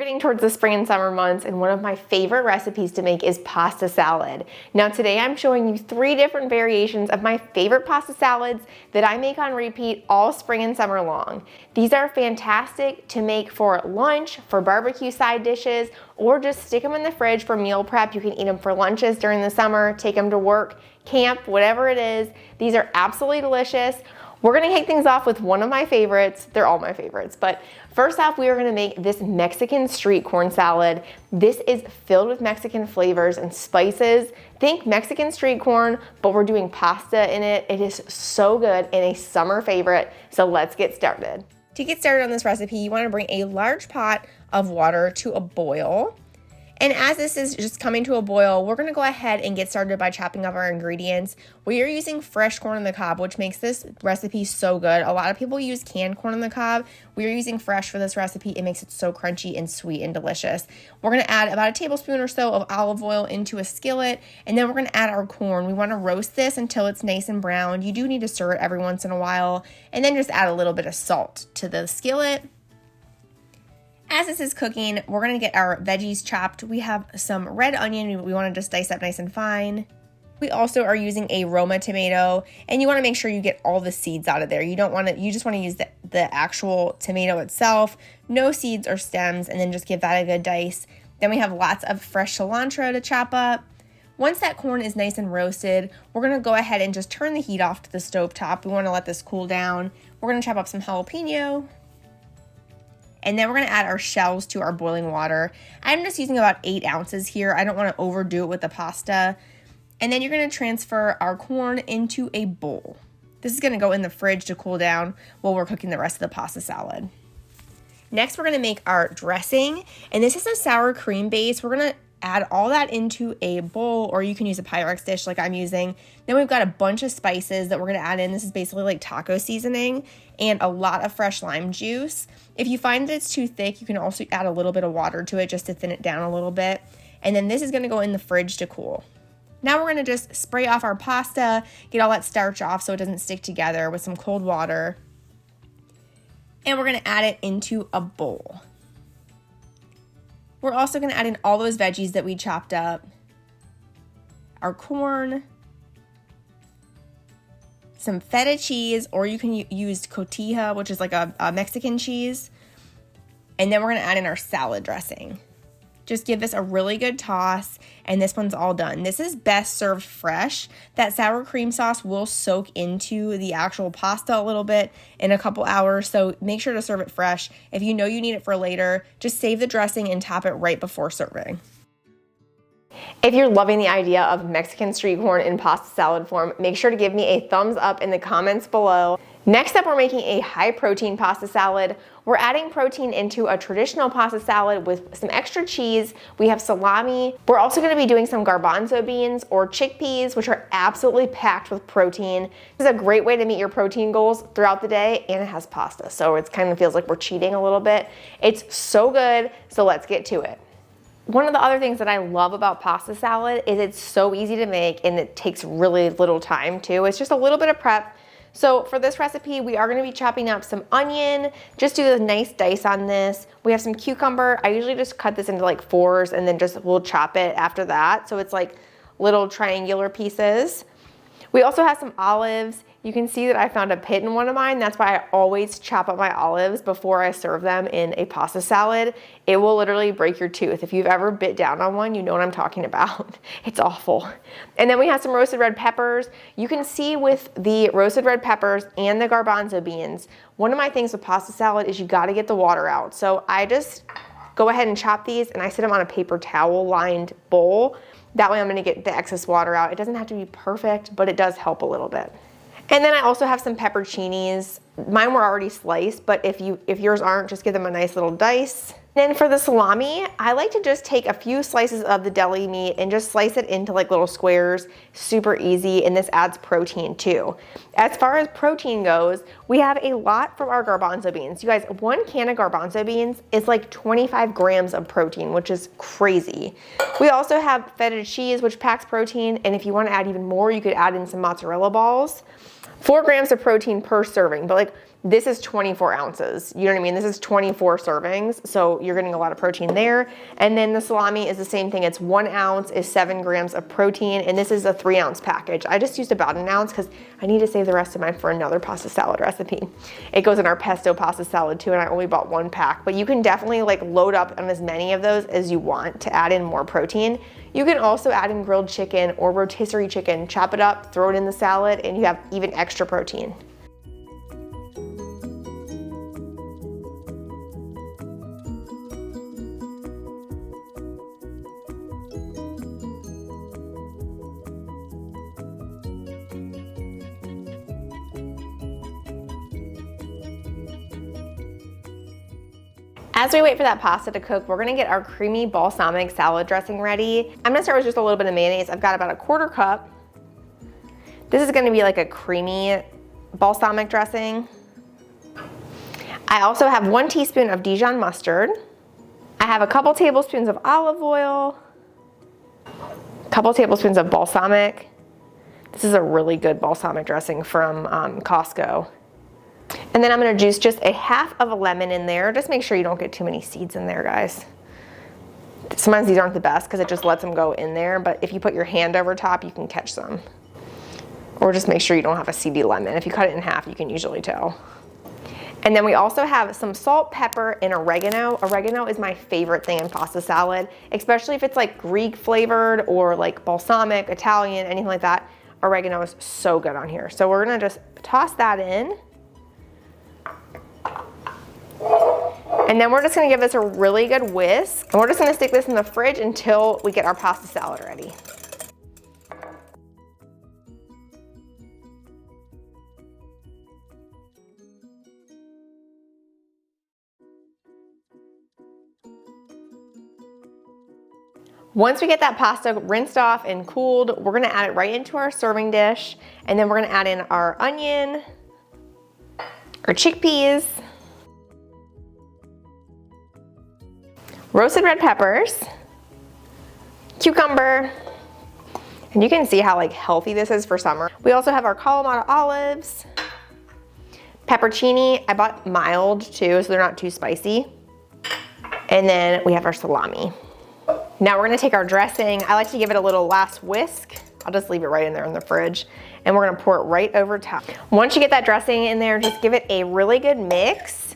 getting towards the spring and summer months, and one of my favorite recipes to make is pasta salad. Now today I'm showing you 3 different variations of my favorite pasta salads that I make on repeat all spring and summer long. These are fantastic to make for lunch, for barbecue side dishes, or just stick them in the fridge for meal prep. You can eat them for lunches during the summer, take them to work, camp, whatever it is. These are absolutely delicious. We're gonna kick things off with one of my favorites. They're all my favorites, but first off, we are gonna make this Mexican street corn salad. This is filled with Mexican flavors and spices. Think Mexican street corn, but we're doing pasta in it. It is so good and a summer favorite, so let's get started. To get started on this recipe, you wanna bring a large pot of water to a boil. And as this is just coming to a boil, we're gonna go ahead and get started by chopping up our ingredients. We are using fresh corn on the cob, which makes this recipe so good. A lot of people use canned corn on the cob. We are using fresh for this recipe. It makes it so crunchy and sweet and delicious. We're gonna add about a tablespoon or so of olive oil into a skillet, and then we're gonna add our corn. We wanna roast this until it's nice and brown. You do need to stir it every once in a while, and then just add a little bit of salt to the skillet. As this is cooking, we're gonna get our veggies chopped. We have some red onion we wanna just dice up nice and fine. We also are using a Roma tomato, and you wanna make sure you get all the seeds out of there. You just wanna use the actual tomato itself, no seeds or stems, and then just give that a good dice. Then we have lots of fresh cilantro to chop up. Once that corn is nice and roasted, we're gonna go ahead and just turn the heat off to the stove top. We wanna let this cool down. We're gonna chop up some jalapeno. And then we're gonna add our shells to our boiling water. I'm just using about 8 ounces here. I don't wanna overdo it with the pasta. And then you're gonna transfer our corn into a bowl. This is gonna go in the fridge to cool down while we're cooking the rest of the pasta salad. Next, we're gonna make our dressing. And this is a sour cream base. We're gonna add all that into a bowl, or you can use a Pyrex dish like I'm using. Then we've got a bunch of spices that we're gonna add in. This is basically like taco seasoning and a lot of fresh lime juice. If you find that it's too thick, you can also add a little bit of water to it just to thin it down a little bit. And then this is gonna go in the fridge to cool. Now we're gonna just spray off our pasta, get all that starch off so it doesn't stick together with some cold water. And we're gonna add it into a bowl. We're also gonna add in all those veggies that we chopped up, our corn, some feta cheese, or you can use cotija, which is like a Mexican cheese. And then we're gonna add in our salad dressing. Just give this a really good toss, and this one's all done. This is best served fresh. That sour cream sauce will soak into the actual pasta a little bit in a couple hours, so make sure to serve it fresh. If you know you need it for later, just save the dressing and top it right before serving. If you're loving the idea of Mexican street corn in pasta salad form, make sure to give me a thumbs up in the comments below. Next up, we're making a high protein pasta salad. We're adding protein into a traditional pasta salad with some extra cheese. We have salami. We're also gonna be doing some garbanzo beans or chickpeas, which are absolutely packed with protein. This is a great way to meet your protein goals throughout the day, and it has pasta, so it kind of feels like we're cheating a little bit. It's so good, so let's get to it. One of the other things that I love about pasta salad is it's so easy to make and it takes really little time too. It's just a little bit of prep. So for this recipe, we are gonna be chopping up some onion, just do a nice dice on this. We have some cucumber. I usually just cut this into like 4s and then we'll chop it after that. So it's like little triangular pieces. We also have some olives. You can see that I found a pit in one of mine. That's why I always chop up my olives before I serve them in a pasta salad. It will literally break your tooth. If you've ever bit down on one, you know what I'm talking about. It's awful. And then we have some roasted red peppers. You can see with the roasted red peppers and the garbanzo beans, one of my things with pasta salad is you gotta get the water out. So I just go ahead and chop these and I sit them on a paper towel lined bowl. That way I'm gonna get the excess water out. It doesn't have to be perfect, but it does help a little bit. And then I also have some pepperoncinis. Mine were already sliced, but if yours aren't, just give them a nice little dice. Then for the salami, I like to just take a few slices of the deli meat and just slice it into like little squares. Super easy, and this adds protein too. As far as protein goes, we have a lot from our garbanzo beans. You guys, 1 can of garbanzo beans is like 25 grams of protein, which is crazy. We also have feta cheese, which packs protein, and if you want to add even more, you could add in some mozzarella balls. 4 grams of protein per serving, but like This is 24 ounces. You know what I mean? This is 24 servings, so you're getting a lot of protein there. And then the salami is the same thing. It's 1 ounce is 7 grams of protein, and this is a 3-ounce package. I just used about 1 ounce because I need to save the rest of mine for another pasta salad recipe. It goes in our pesto pasta salad too, and I only bought 1 pack. But you can definitely like load up on as many of those as you want to add in more protein. You can also add in grilled chicken or rotisserie chicken, chop it up, throw it in the salad, and you have even extra protein. As we wait for that pasta to cook, we're gonna get our creamy balsamic salad dressing ready. I'm gonna start with just a little bit of mayonnaise. I've got about a 1/4 cup. This is gonna be like a creamy balsamic dressing. I also have 1 teaspoon of Dijon mustard. I have a couple tablespoons of olive oil, a couple tablespoons of balsamic. This is a really good balsamic dressing from Costco. And then I'm gonna juice just a 1/2 of a lemon in there. Just make sure you don't get too many seeds in there, guys. Sometimes these aren't the best because it just lets them go in there, but if you put your hand over top, you can catch some. Or just make sure you don't have a seedy lemon. If you cut it in half, you can usually tell. And then we also have some salt, pepper, and oregano. Oregano is my favorite thing in pasta salad, especially if it's like Greek flavored or like balsamic, Italian, anything like that. Oregano is so good on here. So we're gonna just toss that in. And then we're just gonna give this a really good whisk. And we're just gonna stick this in the fridge until we get our pasta salad ready. Once we get that pasta rinsed off and cooled, we're gonna add it right into our serving dish. And then we're gonna add in our onion, our chickpeas, roasted red peppers, cucumber, and you can see how like healthy this is for summer. We also have our Kalamata olives, peppercini. I bought mild too, so they're not too spicy. And then we have our salami. Now we're gonna take our dressing. I like to give it a little last whisk. I'll just leave it right in there in the fridge. And we're gonna pour it right over top. Once you get that dressing in there, just give it a really good mix.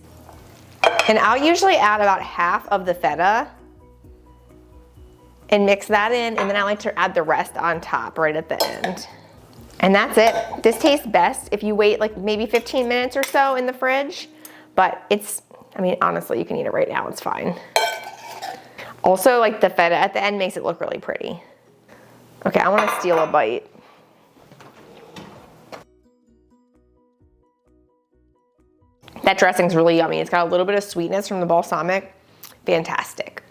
And I'll usually add about 1/2 of the feta and mix that in, and then I like to add the rest on top right at the end. And that's it. This tastes best if you wait like maybe 15 minutes or so in the fridge, but it's, I mean, honestly, you can eat it right now, it's fine. Also, like the feta at the end makes it look really pretty. Okay, I wanna steal a bite. That dressing's really yummy. It's got a little bit of sweetness from the balsamic. Fantastic.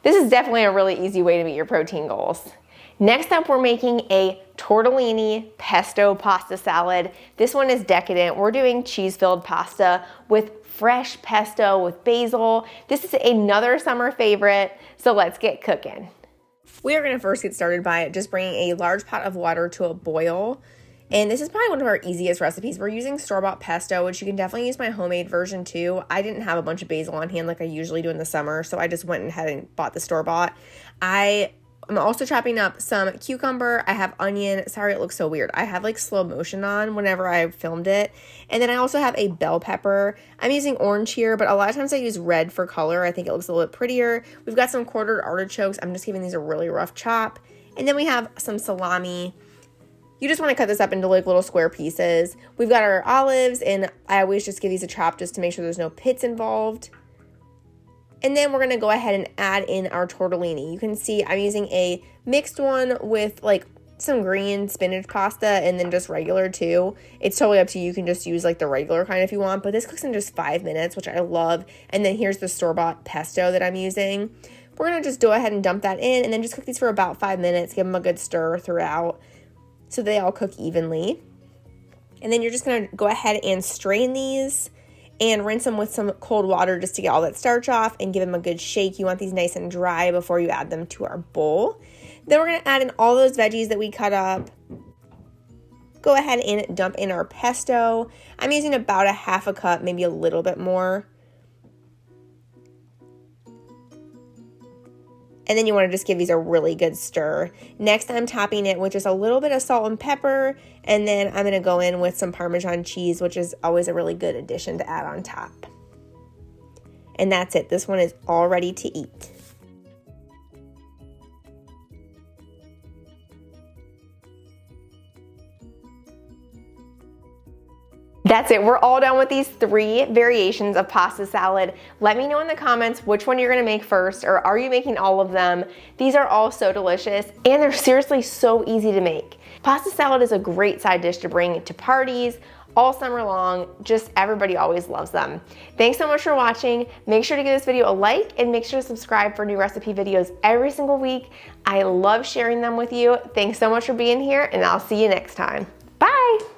This is definitely a really easy way to meet your protein goals. Next up, we're making a tortellini pesto pasta salad. This one is decadent. We're doing cheese-filled pasta with fresh pesto with basil. This is another summer favorite, so let's get cooking. We are gonna first get started by just bringing a large pot of water to a boil. And this is probably one of our easiest recipes. We're using store-bought pesto, which you can definitely use my homemade version too. I didn't have a bunch of basil on hand like I usually do in the summer, so I just went ahead and bought the store-bought. I'm also chopping up some cucumber. I have onion. Sorry, it looks so weird. I have like slow motion on whenever I filmed it. And then I also have a bell pepper. I'm using orange here, but a lot of times I use red for color. I think it looks a little bit prettier. We've got some quartered artichokes. I'm just giving these a really rough chop. And then we have some salami. You just want to cut this up into like little square pieces. We've got our olives, and I always just give these a chop just to make sure there's no pits involved. And then we're gonna go ahead and add in our tortellini. You can see I'm using a mixed one with like some green spinach pasta and then just regular too. It's totally up to you. You can just use like the regular kind if you want, but this cooks in just 5 minutes, which I love. And then here's the store-bought pesto that I'm using. We're gonna just go ahead and dump that in and then just cook these for about 5 minutes, give them a good stir throughout so they all cook evenly. And then you're just gonna go ahead and strain these and rinse them with some cold water just to get all that starch off and give them a good shake. You want these nice and dry before you add them to our bowl. Then we're gonna add in all those veggies that we cut up. go ahead and dump in our pesto. I'm using about a half a cup, maybe a little bit more. And then you want to just give these a really good stir. Next, I'm topping it with just a little bit of salt and pepper, and then I'm going to go in with some Parmesan cheese, which is always a really good addition to add on top. And that's it. This one is all ready to eat. That's it. We're all done with these 3 variations of pasta salad. Let me know in the comments which one you're gonna make first, or are you making all of them? These are all so delicious, and they're seriously so easy to make. Pasta salad is a great side dish to bring to parties all summer long. Just everybody always loves them. Thanks so much for watching. Make sure to give this video a like and make sure to subscribe for new recipe videos every single week. I love sharing them with you. Thanks so much for being here, and I'll see you next time. Bye.